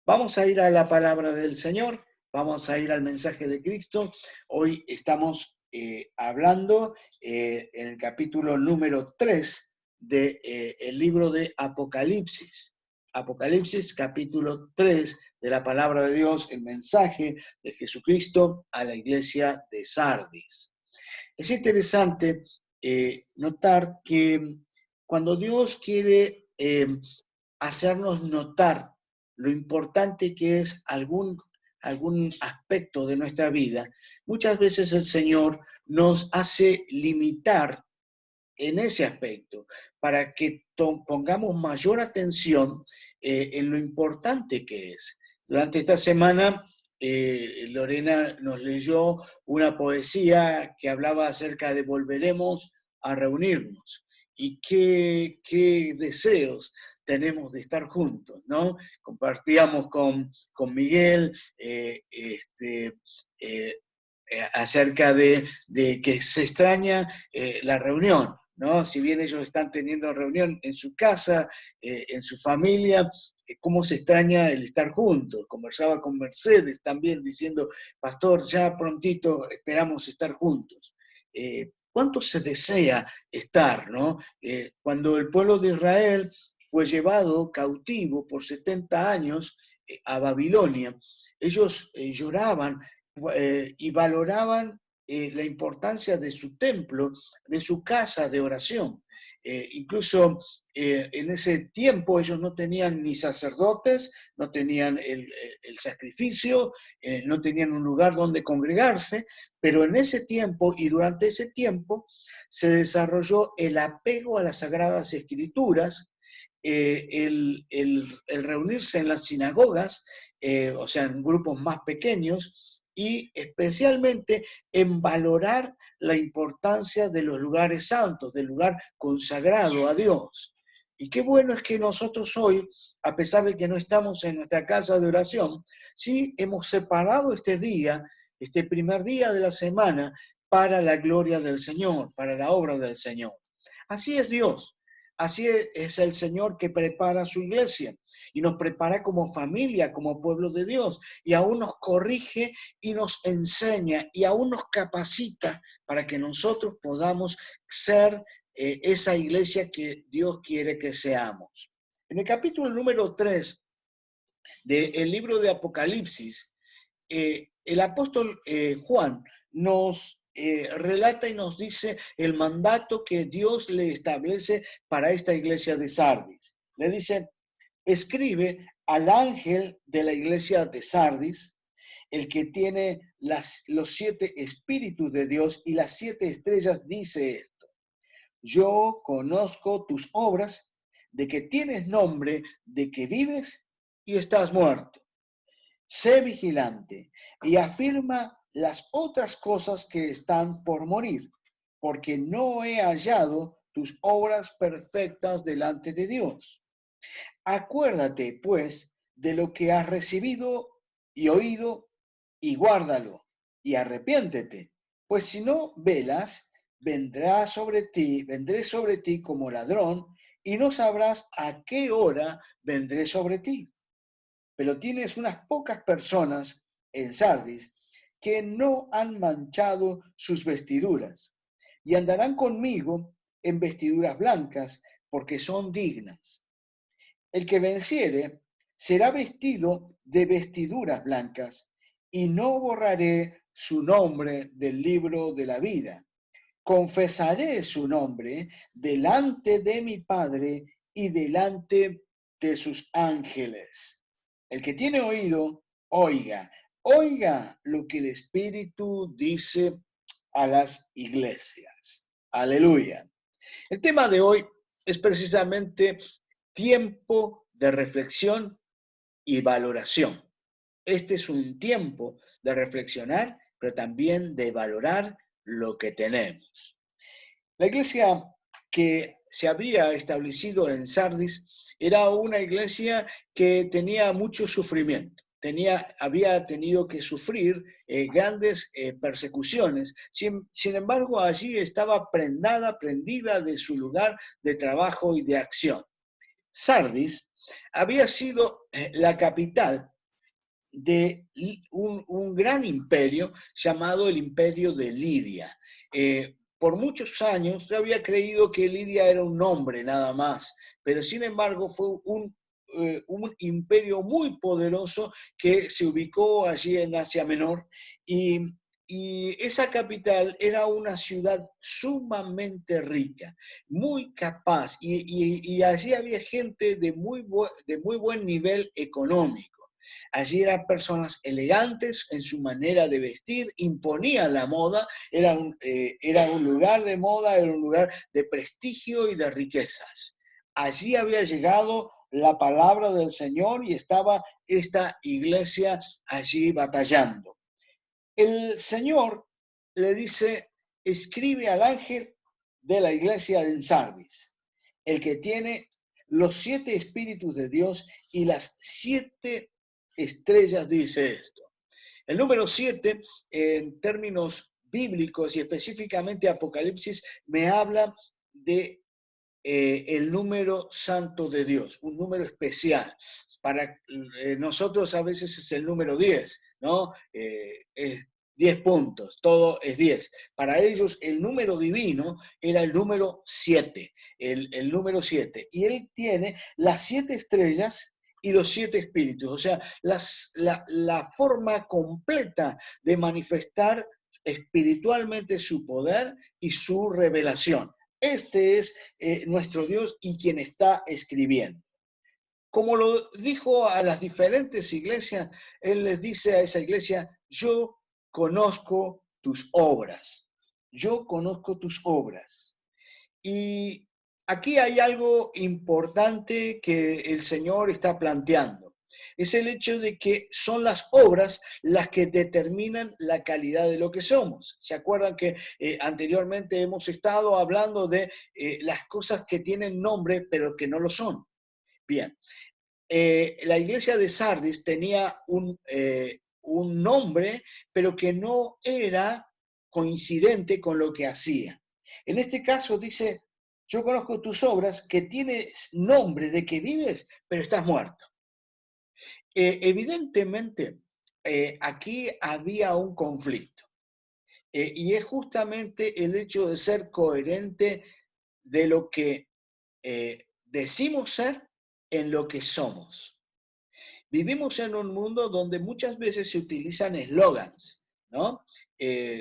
Vamos a ir a la palabra del Señor, vamos a ir al mensaje de Cristo. Hoy estamos hablando en el capítulo número 3 del libro de Apocalipsis. Apocalipsis, capítulo 3 de la palabra de Dios, el mensaje de Jesucristo a la iglesia de Sardis. Es interesante notar que cuando Dios quiere hacernos notar lo importante que es algún aspecto de nuestra vida, muchas veces el Señor nos hace limitar en ese aspecto para que pongamos mayor atención en lo importante que es. Durante esta semana, Lorena nos leyó una poesía que hablaba acerca de volveremos a reunirnos y qué deseos tenemos de estar juntos, ¿no? Compartíamos con Miguel acerca de que se extraña la reunión, ¿no? Si bien ellos están teniendo reunión en su casa, en su familia, cómo se extraña el estar juntos. Conversaba con Mercedes también diciendo, pastor, ya prontito esperamos estar juntos. ¿Cuánto se desea estar, no? Cuando el pueblo de Israel fue llevado cautivo por 70 años a Babilonia, ellos lloraban y valoraban la importancia de su templo, de su casa de oración. Incluso en ese tiempo ellos no tenían ni sacerdotes, no tenían el sacrificio, no tenían un lugar donde congregarse, pero en ese tiempo y durante ese tiempo se desarrolló el apego a las Sagradas Escrituras, el reunirse en las sinagogas, o sea, en grupos más pequeños, y especialmente en valorar la importancia de los lugares santos, del lugar consagrado a Dios. Y qué bueno es que nosotros hoy, a pesar de que no estamos en nuestra casa de oración, sí hemos separado este día, este primer día de la semana, para la gloria del Señor, para la obra del Señor. Así es Dios. Así es el Señor que prepara su iglesia y nos prepara como familia, como pueblo de Dios, y aún nos corrige y nos enseña y aún nos capacita para que nosotros podamos ser esa iglesia que Dios quiere que seamos. En el capítulo número 3 del libro de Apocalipsis, el apóstol Juan nos relata y nos dice el mandato que Dios le establece para esta iglesia de Sardis. Le dice, escribe al ángel de la iglesia de Sardis, el que tiene los 7 espíritus de Dios y las 7 estrellas, dice esto: yo conozco tus obras, de que tienes nombre, de que vives y estás muerto. Sé vigilante y afirma las otras cosas que están por morir, porque no he hallado tus obras perfectas delante de Dios. Acuérdate, pues, de lo que has recibido y oído, y guárdalo, y arrepiéntete, pues si no velas, vendré sobre ti como ladrón, y no sabrás a qué hora vendré sobre ti. Pero tienes unas pocas personas en Sardis que no han manchado sus vestiduras, y andarán conmigo en vestiduras blancas, porque son dignas. El que venciere será vestido de vestiduras blancas, y no borraré su nombre del libro de la vida. Confesaré su nombre delante de mi Padre y delante de sus ángeles. El que tiene oído, oiga, oiga lo que el Espíritu dice a las iglesias. Aleluya. El tema de hoy es precisamente tiempo de reflexión y valoración. Este es un tiempo de reflexionar, pero también de valorar lo que tenemos. La iglesia que se había establecido en Sardis era una iglesia que tenía mucho sufrimiento. Había tenido que sufrir grandes persecuciones. Sin embargo, allí estaba prendida de su lugar de trabajo y de acción. Sardis había sido la capital de un gran imperio llamado el Imperio de Lidia. Por muchos años yo había creído que Lidia era un nombre nada más, pero sin embargo fue un imperio muy poderoso que se ubicó allí en Asia Menor y, y esa capital era una ciudad sumamente rica, muy capaz y allí había gente de muy buen nivel económico. Allí eran personas elegantes en su manera de vestir, imponían la moda, era un lugar de moda, era un lugar de prestigio y de riquezas. Allí había llegado la palabra del Señor y estaba esta iglesia allí batallando. El Señor le dice, escribe al ángel de la iglesia de Sardis, el que tiene los 7 espíritus de Dios y las 7 estrellas, dice esto. El número 7, en términos bíblicos y específicamente Apocalipsis, me habla de el número santo de Dios, un número especial. Para nosotros a veces es el número 10, ¿no? Es 10 puntos, todo es 10. Para ellos el número divino era el número 7, el número 7. Y él tiene las 7 estrellas y los 7 espíritus, o sea, la forma completa de manifestar espiritualmente su poder y su revelación. Este es nuestro Dios y quien está escribiendo. Como lo dijo a las diferentes iglesias, Él les dice a esa iglesia, yo conozco tus obras, yo conozco tus obras. Y aquí hay algo importante que el Señor está planteando. Es el hecho de que son las obras las que determinan la calidad de lo que somos. ¿Se acuerdan que anteriormente hemos estado hablando de las cosas que tienen nombre pero que no lo son? Bien, la iglesia de Sardis tenía un nombre pero que no era coincidente con lo que hacía. En este caso dice, yo conozco tus obras, que tienes nombre de que vives, pero estás muerto. Evidentemente, aquí había un conflicto. Y es justamente el hecho de ser coherente de lo que decimos ser en lo que somos. Vivimos en un mundo donde muchas veces se utilizan eslogans, ¿no?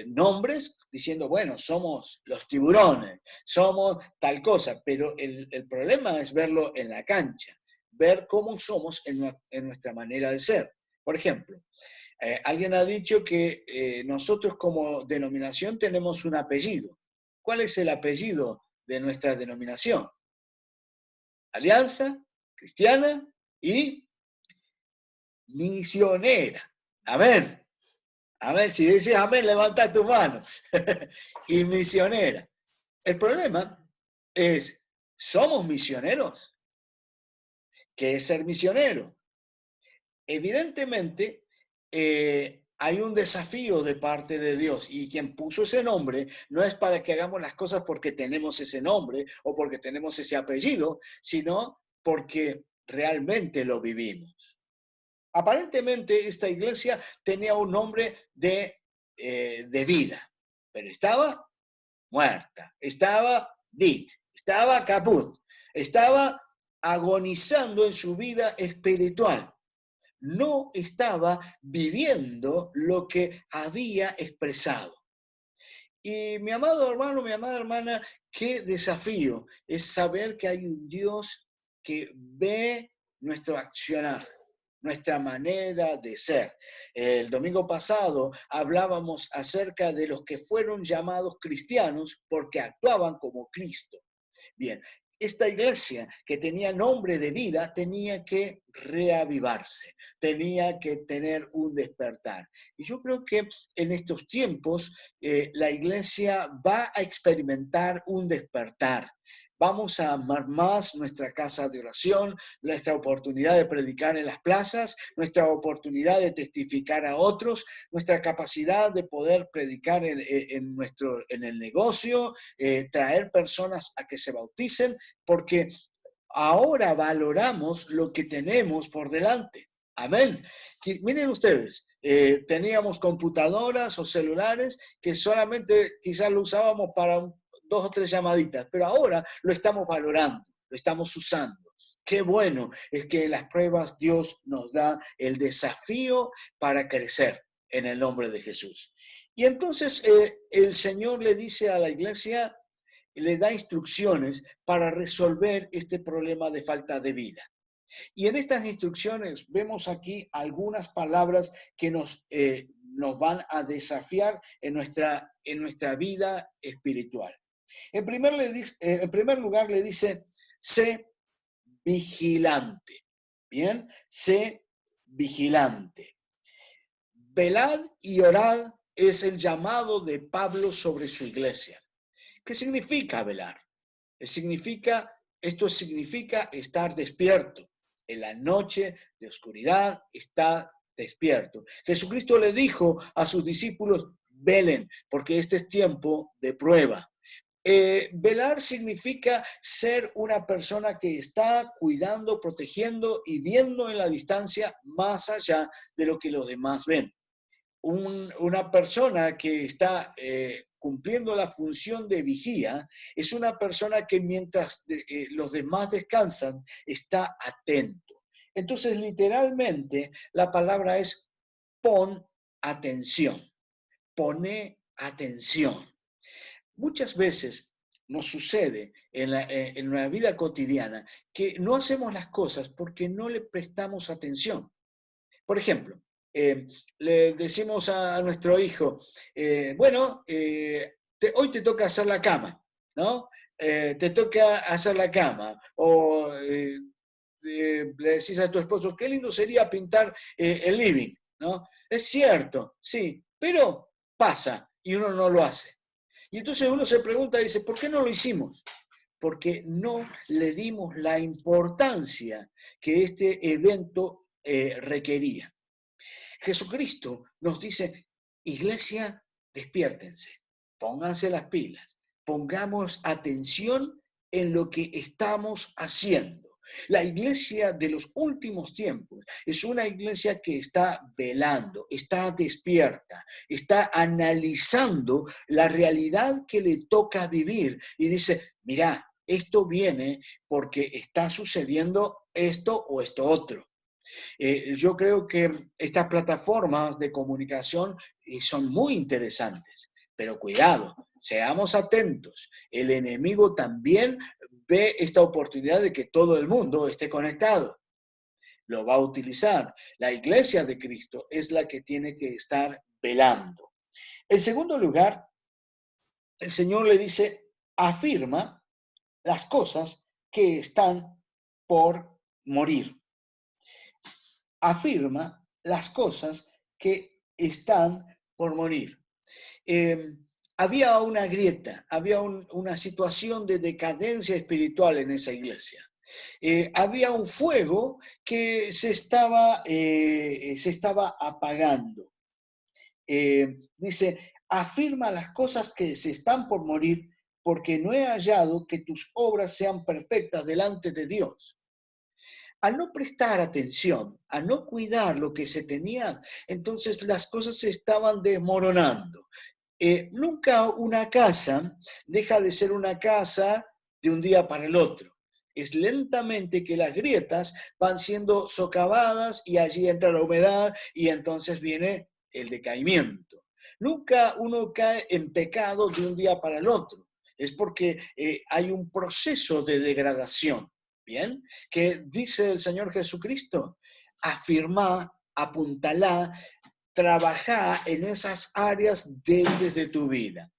Nombres diciendo, bueno, somos los tiburones, somos tal cosa, pero el problema es verlo en la cancha, ver cómo somos en nuestra manera de ser. Por ejemplo, alguien ha dicho que nosotros como denominación tenemos un apellido. ¿Cuál es el apellido de nuestra denominación? Alianza Cristiana y Misionera. Amén. Amén. Si dices amén, levanta tu mano. Y misionera. El problema es, ¿somos misioneros? ¿Qué es ser misionero? Evidentemente, hay un desafío de parte de Dios y quien puso ese nombre no es para que hagamos las cosas porque tenemos ese nombre o porque tenemos ese apellido, sino porque realmente lo vivimos. Aparentemente esta iglesia tenía un nombre de vida, pero estaba muerta, estaba dit, estaba caput, estaba agonizando en su vida espiritual. No estaba viviendo lo que había expresado. Y mi amado hermano, mi amada hermana, qué desafío es saber que hay un Dios que ve nuestro accionar, nuestra manera de ser. El domingo pasado hablábamos acerca de los que fueron llamados cristianos porque actuaban como Cristo. Bien, esta iglesia que tenía nombre de vida tenía que reavivarse, tenía que tener un despertar. Y yo creo que en estos tiempos la iglesia va a experimentar un despertar. Vamos a amar más nuestra casa de oración, nuestra oportunidad de predicar en las plazas, nuestra oportunidad de testificar a otros, nuestra capacidad de poder predicar en el negocio, traer personas a que se bauticen, porque ahora valoramos lo que tenemos por delante. Amén. Miren ustedes, teníamos computadoras o celulares que solamente quizás lo usábamos para dos o tres llamaditas, pero ahora lo estamos valorando, lo estamos usando. Qué bueno es que en las pruebas Dios nos da el desafío para crecer en el nombre de Jesús. Y entonces el Señor le dice a la iglesia, le da instrucciones para resolver este problema de falta de vida. Y en estas instrucciones vemos aquí algunas palabras que nos van a desafiar en nuestra vida espiritual. En primer lugar le dice, sé vigilante. Bien, sé vigilante. Velad y orad es el llamado de Pablo sobre su iglesia. ¿Qué significa velar? Esto significa estar despierto. En la noche de oscuridad está despierto. Jesucristo le dijo a sus discípulos, velen, porque este es tiempo de prueba. Velar significa ser una persona que está cuidando, protegiendo y viendo en la distancia más allá de lo que los demás ven. Una persona que está cumpliendo la función de vigía es una persona que mientras los demás descansan está atento. Entonces, literalmente, la palabra es pon atención, pone atención. Muchas veces nos sucede en la vida cotidiana que no hacemos las cosas porque no le prestamos atención. Por ejemplo, le decimos a nuestro hijo, bueno, hoy te toca hacer la cama, ¿no? Te toca hacer la cama. O le decís a tu esposo, qué lindo sería pintar el living, ¿no? Es cierto, sí, pero pasa y uno no lo hace. Y entonces uno se pregunta, dice, ¿por qué no lo hicimos? Porque no le dimos la importancia que este evento requería. Jesucristo nos dice, iglesia, despiértense, pónganse las pilas, pongamos atención en lo que estamos haciendo. La iglesia de los últimos tiempos es una iglesia que está velando, está despierta, está analizando la realidad que le toca vivir y dice, mira, esto viene porque está sucediendo esto o esto otro. Yo creo que estas plataformas de comunicación son muy interesantes, pero cuidado, seamos atentos. El enemigo también ve esta oportunidad de que todo el mundo esté conectado. Lo va a utilizar. La iglesia de Cristo es la que tiene que estar velando. En segundo lugar, el Señor le dice, afirma las cosas que están por morir. Afirma las cosas que están por morir. Había una grieta, había una situación de decadencia espiritual en esa iglesia. Había un fuego que se estaba apagando. Dice, afirma las cosas que se están por morir, porque no he hallado que tus obras sean perfectas delante de Dios. Al no prestar atención, a no cuidar lo que se tenía, entonces las cosas se estaban desmoronando. Nunca una casa deja de ser una casa de un día para el otro. Es lentamente que las grietas van siendo socavadas y allí entra la humedad y entonces viene el decaimiento. Nunca uno cae en pecado de un día para el otro. Es porque hay un proceso de degradación. Bien, que dice el Señor Jesucristo, afirma, apuntalá, trabaja en esas áreas débiles de tu vida.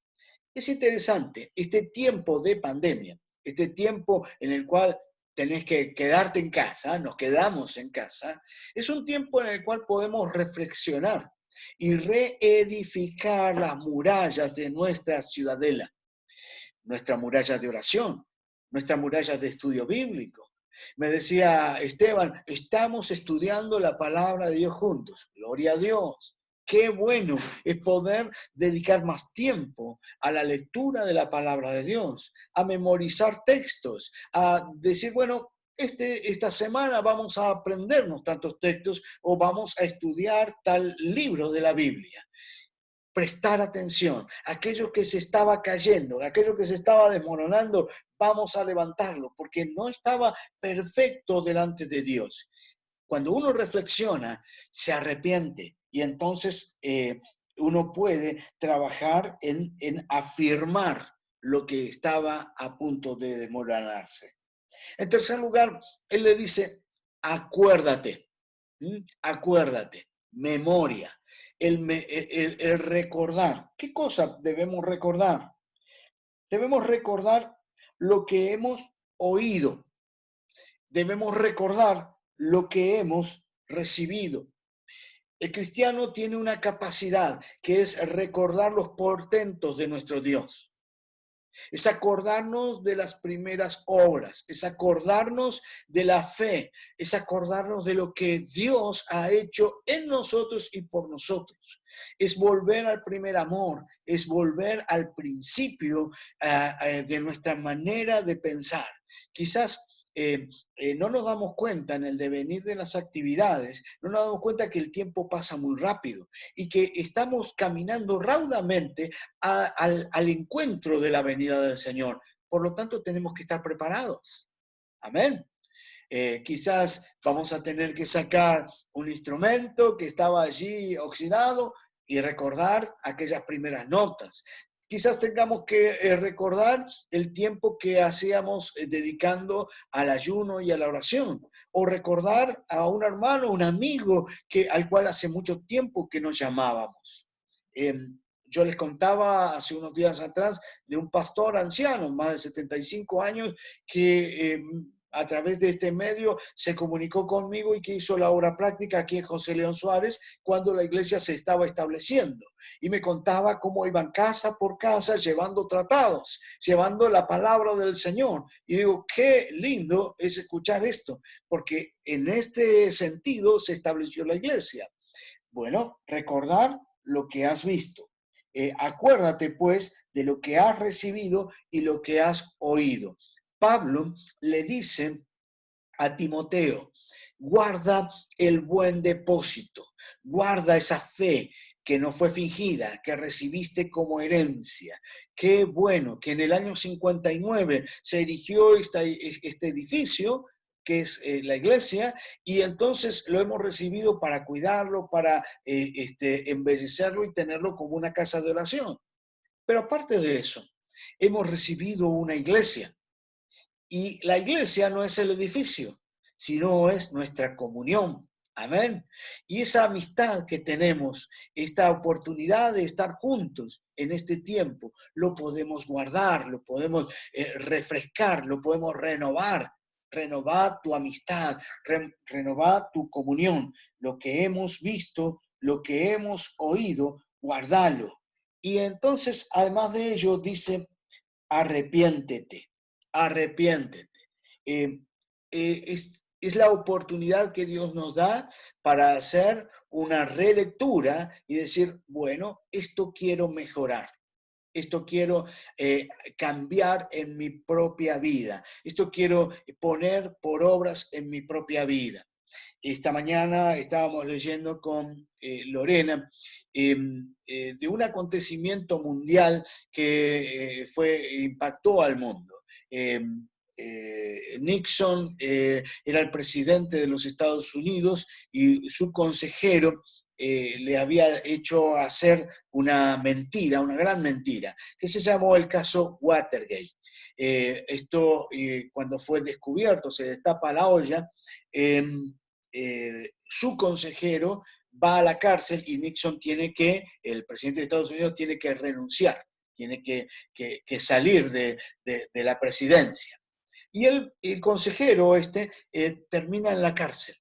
Es interesante, este tiempo de pandemia, este tiempo en el cual tenés que quedarte en casa, nos quedamos en casa, es un tiempo en el cual podemos reflexionar y reedificar las murallas de nuestra ciudadela, nuestra muralla de oración, nuestra muralla de estudio bíblico. Me decía Esteban, estamos estudiando la palabra de Dios juntos. Gloria a Dios. Qué bueno es poder dedicar más tiempo a la lectura de la palabra de Dios, a memorizar textos, a decir, bueno, esta semana vamos a aprendernos tantos textos o vamos a estudiar tal libro de la Biblia. Prestar atención, aquello que se estaba cayendo, aquello que se estaba desmoronando, vamos a levantarlo, porque no estaba perfecto delante de Dios. Cuando uno reflexiona, se arrepiente y entonces uno puede trabajar en afirmar lo que estaba a punto de desmoronarse. En tercer lugar, él le dice, acuérdate, acuérdate, memoria, el recordar. ¿Qué cosa debemos recordar? Debemos recordar lo que hemos oído. Debemos recordar lo que hemos recibido. El cristiano tiene una capacidad que es recordar los portentos de nuestro Dios. Es acordarnos de las primeras obras, es acordarnos de la fe, es acordarnos de lo que Dios ha hecho en nosotros y por nosotros. Es volver al primer amor, es volver al principio de nuestra manera de pensar. Quizás no nos damos cuenta en el devenir de las actividades, no nos damos cuenta que el tiempo pasa muy rápido y que estamos caminando raudamente al encuentro de la venida del Señor. Por lo tanto, tenemos que estar preparados. Amén. Quizás vamos a tener que sacar un instrumento que estaba allí oxidado y recordar aquellas primeras notas. Quizás tengamos que recordar el tiempo que hacíamos dedicando al ayuno y a la oración, o recordar a un hermano, un amigo al cual hace mucho tiempo que nos llamábamos. Yo les contaba hace unos días atrás de un pastor anciano, más de 75 años, que a través de este medio se comunicó conmigo y que hizo la obra práctica aquí en José León Suárez cuando la iglesia se estaba estableciendo. Y me contaba cómo iban casa por casa llevando tratados, llevando la palabra del Señor. Y digo, qué lindo es escuchar esto, porque en este sentido se estableció la iglesia. Bueno, recordar lo que has visto. Acuérdate, pues, de lo que has recibido y lo que has oído. Pablo le dice a Timoteo, guarda el buen depósito, guarda esa fe que no fue fingida, que recibiste como herencia. Qué bueno que en el año 59 se erigió este edificio, que es la iglesia, y entonces lo hemos recibido para cuidarlo, para embellecerlo y tenerlo como una casa de oración. Pero aparte de eso, hemos recibido una iglesia. Y la iglesia no es el edificio, sino es nuestra comunión. Amén. Y esa amistad que tenemos, esta oportunidad de estar juntos en este tiempo, lo podemos guardar, lo podemos refrescar, lo podemos renovar. Renovar tu amistad, renovar tu comunión. Lo que hemos visto, lo que hemos oído, guardalo. Y entonces, además de ello, dice, arrepiéntete. Arrepiéntete. Es la oportunidad que Dios nos da para hacer una relectura y decir, bueno, esto quiero mejorar. Esto quiero cambiar en mi propia vida. Esto quiero poner por obras en mi propia vida. Esta mañana estábamos leyendo con Lorena de un acontecimiento mundial que impactó al mundo. Nixon era el presidente de los Estados Unidos y su consejero le había hecho hacer una mentira, una gran mentira, que se llamó el caso Watergate. Cuando fue descubierto, se destapa la olla, su consejero va a la cárcel y Nixon el presidente de Estados Unidos tiene que renunciar, tiene que salir de la presidencia. Y el consejero termina en la cárcel.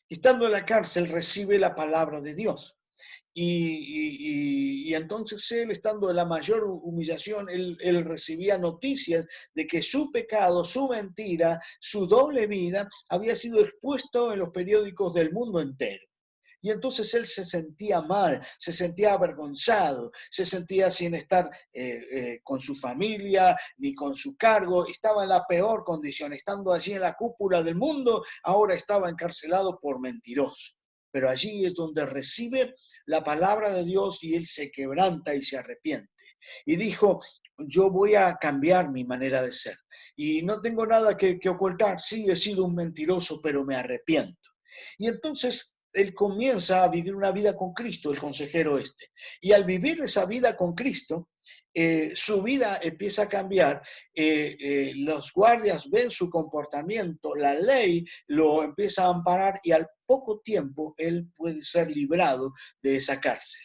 Estando en la cárcel recibe la palabra de Dios. Y entonces él, estando en la mayor humillación, él recibía noticias de que su pecado, su mentira, su doble vida había sido expuesto en los periódicos del mundo entero. Y entonces él se sentía mal, se sentía avergonzado, se sentía sin estar con su familia ni con su cargo, estaba en la peor condición, estando allí en la cúpula del mundo, ahora estaba encarcelado por mentiroso. Pero allí es donde recibe la palabra de Dios y él se quebranta y se arrepiente. Y dijo, yo voy a cambiar mi manera de ser. Y no tengo nada que ocultar. Sí, he sido un mentiroso, pero me arrepiento. Y entonces él comienza a vivir una vida con Cristo, el consejero este. Y al vivir esa vida con Cristo, su vida empieza a cambiar. Los guardias ven su comportamiento, la ley lo empieza a amparar y al poco tiempo él puede ser librado de esa cárcel.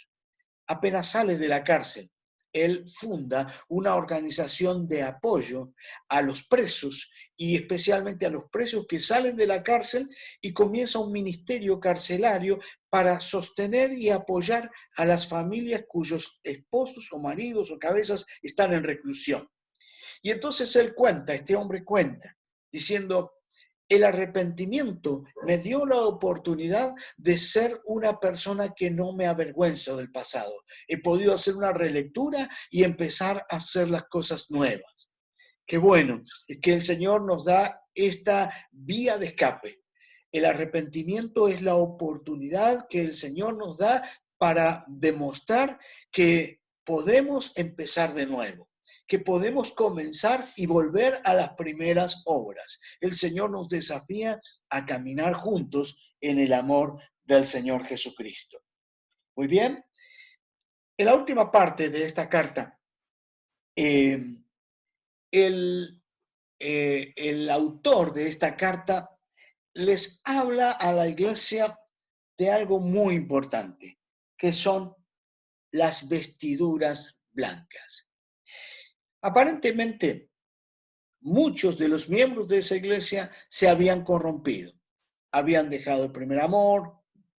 Apenas sale de la cárcel, él funda una organización de apoyo a los presos y especialmente a los presos que salen de la cárcel y comienza un ministerio carcelario para sostener y apoyar a las familias cuyos esposos o maridos o cabezas están en reclusión. Y entonces él cuenta, este hombre cuenta, diciendo, el arrepentimiento me dio la oportunidad de ser una persona que no me avergüenza del pasado. He podido hacer una relectura y empezar a hacer las cosas nuevas. Qué bueno, es que el Señor nos da esta vía de escape. El arrepentimiento es la oportunidad que el Señor nos da para demostrar que podemos empezar de nuevo, que podemos comenzar y volver a las primeras obras. El Señor nos desafía a caminar juntos en el amor del Señor Jesucristo. Muy bien. En la última parte de esta carta, el autor de esta carta les habla a la iglesia de algo muy importante, que son las vestiduras blancas. Aparentemente, muchos de los miembros de esa iglesia se habían corrompido, habían dejado el primer amor,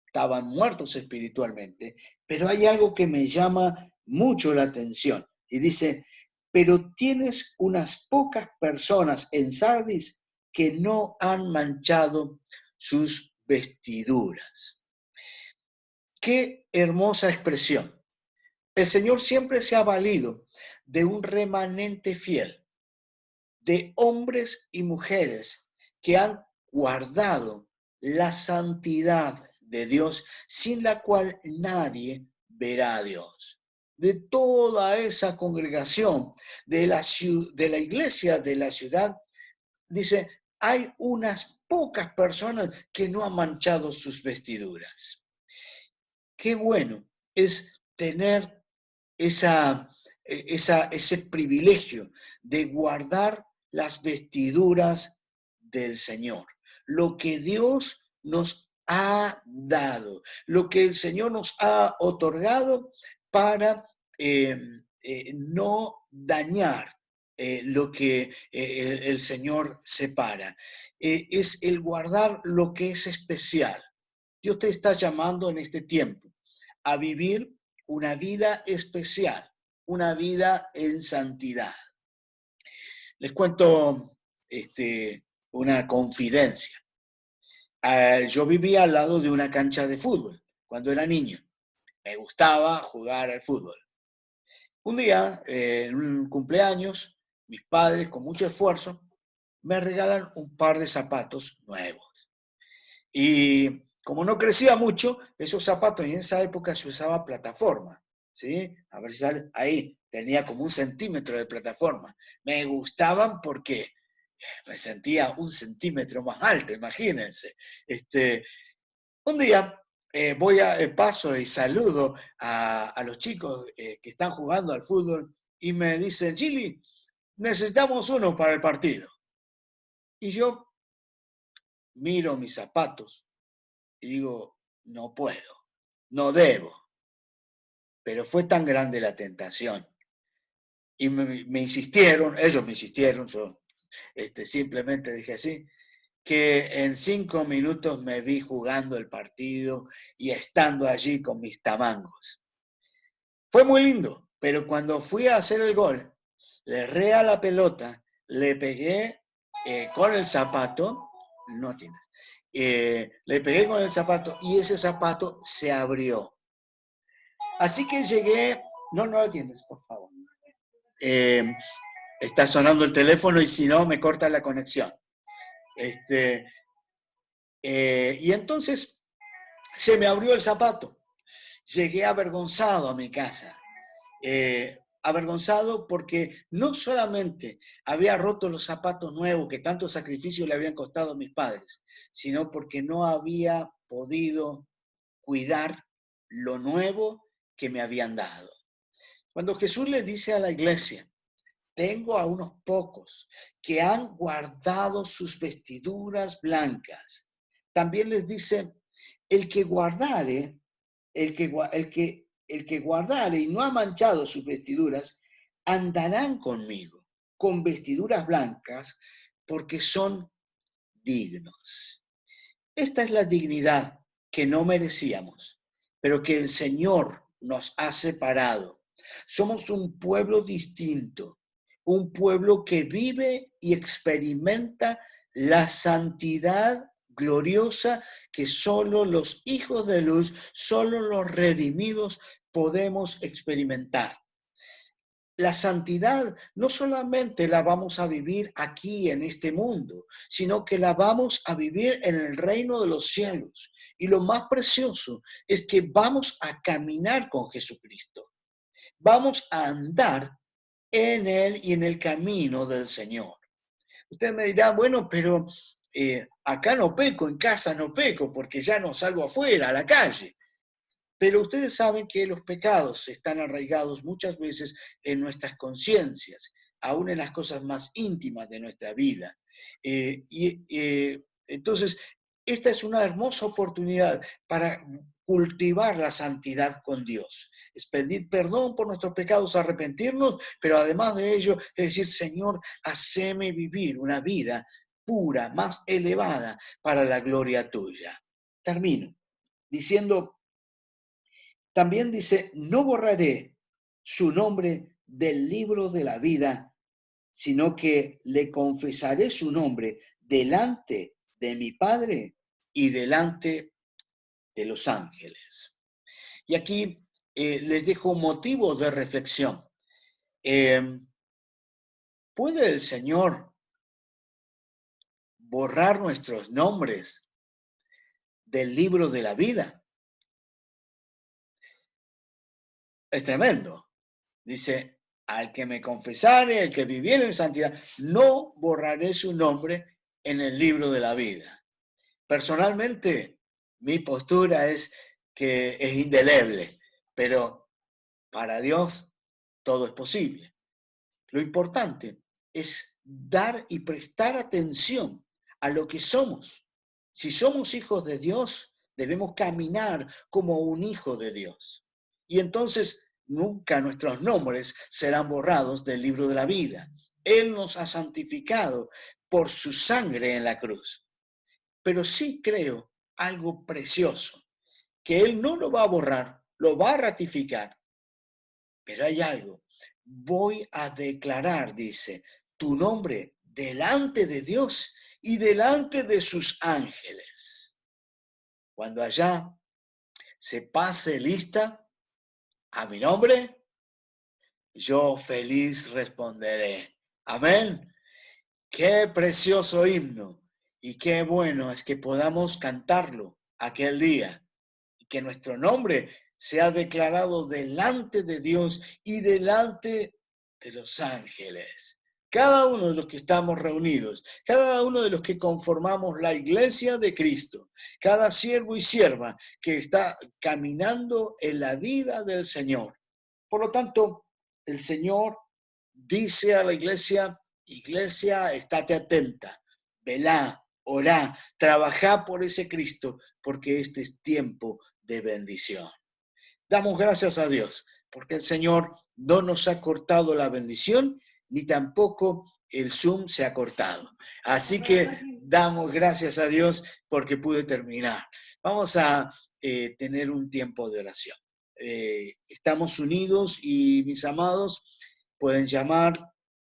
estaban muertos espiritualmente, pero hay algo que me llama mucho la atención y dice, pero tienes unas pocas personas en Sardis que no han manchado sus vestiduras. Qué hermosa expresión. El Señor siempre se ha valido de un remanente fiel, de hombres y mujeres que han guardado la santidad de Dios, sin la cual nadie verá a Dios. De toda esa congregación de la iglesia de la ciudad, dice, hay unas pocas personas que no han manchado sus vestiduras. Qué bueno es tener ese privilegio de guardar las vestiduras del Señor. Lo que Dios nos ha dado, lo que el Señor nos ha otorgado para no dañar lo que el Señor separa. Es el guardar lo que es especial. Dios te está llamando en este tiempo a vivir una vida especial, una vida en santidad. Les cuento una confidencia. Yo vivía al lado de una cancha de fútbol cuando era niño. Me gustaba jugar al fútbol. Un día, en un cumpleaños, mis padres, con mucho esfuerzo, me regalan un par de zapatos nuevos. Y como no crecía mucho, esos zapatos, y en esa época se usaba plataforma, ¿sí? A ver si sale ahí, tenía como 1 centímetro de plataforma. Me gustaban porque me sentía 1 centímetro más alto, imagínense. Un día paso y saludo a los chicos que están jugando al fútbol y me dicen, Gili, necesitamos uno para el partido. Y yo miro mis zapatos y digo, no puedo, no debo. Pero fue tan grande la tentación. Y me insistieron, ellos me insistieron, yo simplemente dije así, que en 5 minutos me vi jugando el partido y estando allí con mis tamangos. Fue muy lindo, pero cuando fui a hacer el gol, le erré a la pelota, le pegué con el zapato, no atiendas, le pegué con el zapato y ese zapato se abrió. Así que llegué, no lo atiendes, por favor. Está sonando el teléfono y si no me corta la conexión. Y entonces se me abrió el zapato. Llegué avergonzado a mi casa. Avergonzado porque no solamente había roto los zapatos nuevos que tanto sacrificio le habían costado a mis padres, sino porque no había podido cuidar lo nuevo que me habían dado. Cuando Jesús le dice a la iglesia, tengo a unos pocos que han guardado sus vestiduras blancas, también les dice, el que guardare y no ha manchado sus vestiduras, andarán conmigo con vestiduras blancas porque son dignos. Esta es la dignidad que no merecíamos, pero que el Señor nos ha separado. Somos un pueblo distinto, un pueblo que vive y experimenta la santidad gloriosa que solo los hijos de luz, solo los redimidos podemos experimentar. La santidad no solamente la vamos a vivir aquí en este mundo, sino que la vamos a vivir en el reino de los cielos. Y lo más precioso es que vamos a caminar con Jesucristo. Vamos a andar en Él y en el camino del Señor. Usted me dirá, bueno, pero acá no peco, en casa no peco, porque ya no salgo afuera, a la calle. Pero ustedes saben que los pecados están arraigados muchas veces en nuestras conciencias, aún en las cosas más íntimas de nuestra vida. Entonces, esta es una hermosa oportunidad para cultivar la santidad con Dios. Es pedir perdón por nuestros pecados, arrepentirnos, pero además de ello, es decir, Señor, haceme vivir una vida pura, más elevada para la gloria tuya. Termino diciendo, también dice, no borraré su nombre del libro de la vida, sino que le confesaré su nombre delante de mi Padre y delante de los ángeles. Y aquí les dejo motivos de reflexión. ¿Puede el Señor borrar nuestros nombres del libro de la vida? Es tremendo. Dice, al que me confesare, el que viviere en santidad, no borraré su nombre en el libro de la vida. Personalmente, mi postura es que es indeleble, pero para Dios todo es posible. Lo importante es dar y prestar atención a lo que somos. Si somos hijos de Dios, debemos caminar como un hijo de Dios. Y entonces nunca nuestros nombres serán borrados del libro de la vida. Él nos ha santificado por su sangre en la cruz. Pero sí creo algo precioso, que Él no lo va a borrar, lo va a ratificar. Pero hay algo. Voy a declarar, dice, tu nombre delante de Dios y delante de sus ángeles. Cuando allá se pase lista a mi nombre, yo feliz responderé. Amén. Qué precioso himno y qué bueno es que podamos cantarlo aquel día y que nuestro nombre sea declarado delante de Dios y delante de los ángeles. Cada uno de los que estamos reunidos, cada uno de los que conformamos la iglesia de Cristo, cada siervo y sierva que está caminando en la vida del Señor. Por lo tanto, el Señor dice a la iglesia, iglesia, estate atenta, velá, orá, trabajá por ese Cristo, porque este es tiempo de bendición. Damos gracias a Dios, porque el Señor no nos ha cortado la bendición, ni tampoco el Zoom se ha cortado. Así que damos gracias a Dios porque pude terminar. Vamos a tener un tiempo de oración. Estamos unidos y mis amados pueden llamar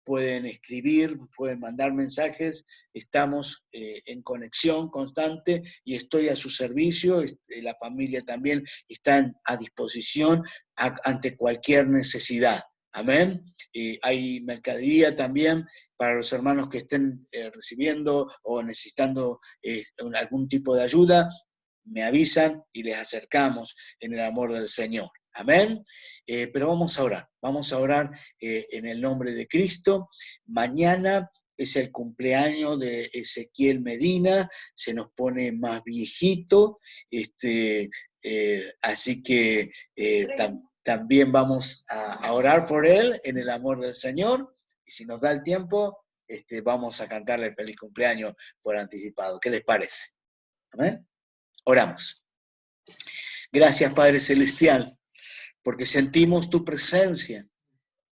pueden escribir, pueden mandar mensajes, estamos en conexión constante y estoy a su servicio, la familia también está a disposición ante cualquier necesidad. Amén. Hay mercadería también para los hermanos que estén recibiendo o necesitando algún tipo de ayuda, me avisan y les acercamos en el amor del Señor. Amén. Pero vamos a orar en el nombre de Cristo. Mañana es el cumpleaños de Ezequiel Medina, se nos pone más viejito, así que también vamos a orar por él en el amor del Señor, y si nos da el tiempo, vamos a cantarle feliz cumpleaños por anticipado. ¿Qué les parece? Amén. Oramos. Gracias, Padre Celestial, porque sentimos tu presencia,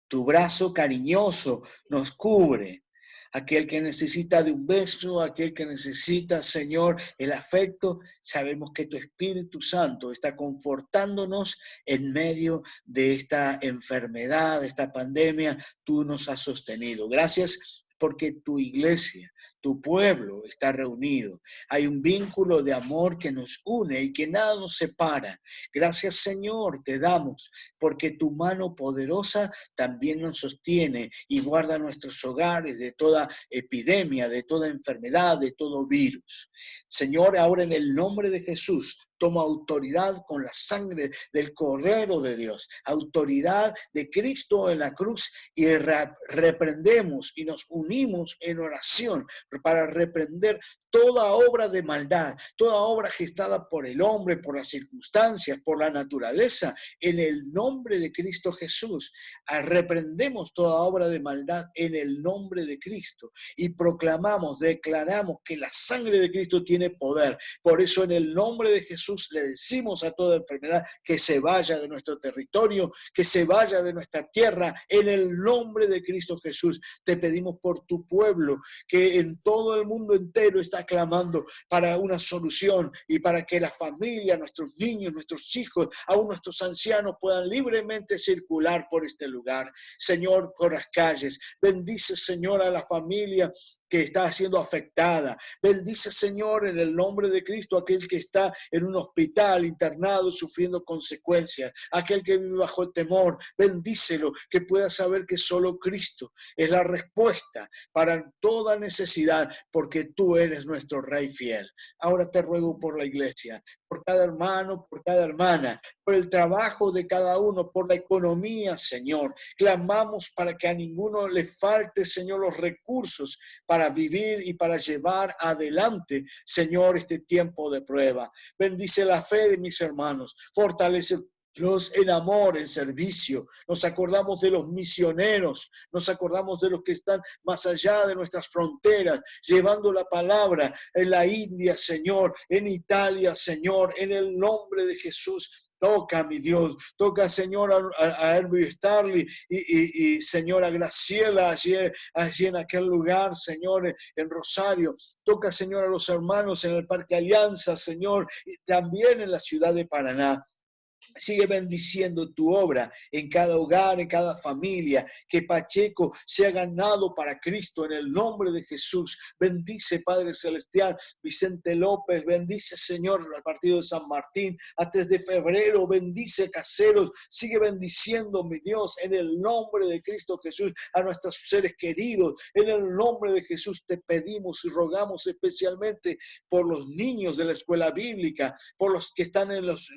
tu brazo cariñoso nos cubre. Aquel que necesita de un beso, aquel que necesita, Señor, el afecto, sabemos que tu Espíritu Santo está confortándonos en medio de esta enfermedad, de esta pandemia. Tú nos has sostenido. Gracias porque tu iglesia, tu pueblo está reunido. Hay un vínculo de amor que nos une y que nada nos separa. Gracias, Señor, te damos, porque tu mano poderosa también nos sostiene y guarda nuestros hogares de toda epidemia, de toda enfermedad, de todo virus. Señor, ahora en el nombre de Jesús, toma autoridad con la sangre del Cordero de Dios, autoridad de Cristo en la cruz, y reprendemos y nos unimos en oración para reprender toda obra de maldad, toda obra gestada por el hombre, por las circunstancias, por la naturaleza, en el nombre de Cristo Jesús. Reprendemos toda obra de maldad en el nombre de Cristo y proclamamos, declaramos que la sangre de Cristo tiene poder. Por eso en el nombre de Jesús le decimos a toda enfermedad que se vaya de nuestro territorio, que se vaya de nuestra tierra. En el nombre de Cristo Jesús te pedimos por tu pueblo que en todo el mundo entero está clamando para una solución y para que la familia, nuestros niños, nuestros hijos, aún nuestros ancianos puedan libremente circular por este lugar. Señor, por las calles, bendice, Señor, a la familia que está siendo afectada. Bendice, Señor, en el nombre de Cristo, aquel que está en un hospital internado sufriendo consecuencias, aquel que vive bajo el temor. Bendícelo, que pueda saber que solo Cristo es la respuesta para toda necesidad, porque tú eres nuestro Rey fiel. Ahora te ruego por la iglesia, por cada hermano, por cada hermana, por el trabajo de cada uno, por la economía, Señor. Clamamos para que a ninguno le falte, Señor, los recursos para vivir y para llevar adelante, Señor, este tiempo de prueba. Bendice la fe de mis hermanos, fortalece en amor, en servicio. Nos acordamos de los misioneros, nos acordamos de los que están más allá de nuestras fronteras, llevando la palabra en la India, Señor, en Italia, Señor, en el nombre de Jesús. Toca, mi Dios, toca, Señor, a Herbie Starley y Señor, a Graciela allí en aquel lugar, Señor, en Rosario. Toca, Señor, a los hermanos en el Parque Alianza, Señor, y también en la ciudad de Paraná. Sigue bendiciendo tu obra en cada hogar, en cada familia, que Pacheco sea ganado para Cristo en el nombre de Jesús. Bendice, Padre Celestial, Vicente López, bendice, Señor, al partido de San Martín, a 3 de febrero, bendice Caseros, sigue bendiciendo, mi Dios, en el nombre de Cristo Jesús, a nuestros seres queridos. En el nombre de Jesús te pedimos y rogamos especialmente por los niños de la escuela bíblica, por los que están en los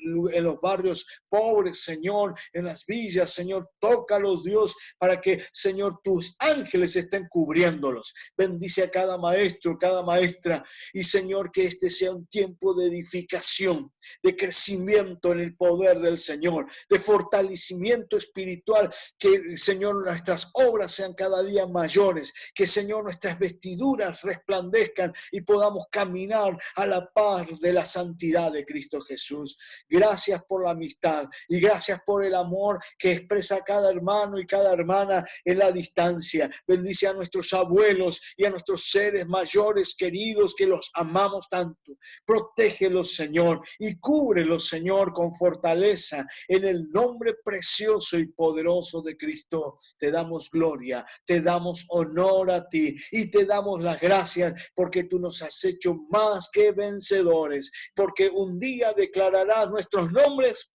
barrios pobres, Señor, en las villas, Señor, tócalos, Dios, para que, Señor, tus ángeles estén cubriéndolos. Bendice a cada maestro, cada maestra, y, Señor, que este sea un tiempo de edificación, de crecimiento en el poder del Señor, de fortalecimiento espiritual, que, Señor, nuestras obras sean cada día mayores, que, Señor, nuestras vestiduras resplandezcan y podamos caminar a la par de la santidad de Cristo Jesús. Gracias por la amistad. Y gracias por el amor que expresa cada hermano y cada hermana en la distancia. Bendice a nuestros abuelos y a nuestros seres mayores queridos que los amamos tanto. Protégelos, Señor, y cúbrelos, Señor, con fortaleza. En el nombre precioso y poderoso de Cristo, te damos gloria, te damos honor a ti y te damos las gracias porque tú nos has hecho más que vencedores, porque un día declararás nuestros nombres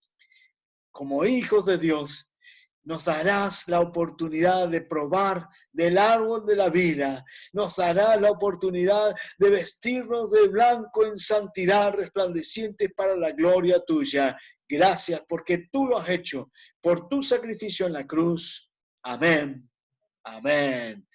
como hijos de Dios. Nos darás la oportunidad de probar del árbol de la vida. Nos darás la oportunidad de vestirnos de blanco en santidad resplandeciente para la gloria tuya. Gracias porque tú lo has hecho por tu sacrificio en la cruz. Amén. Amén.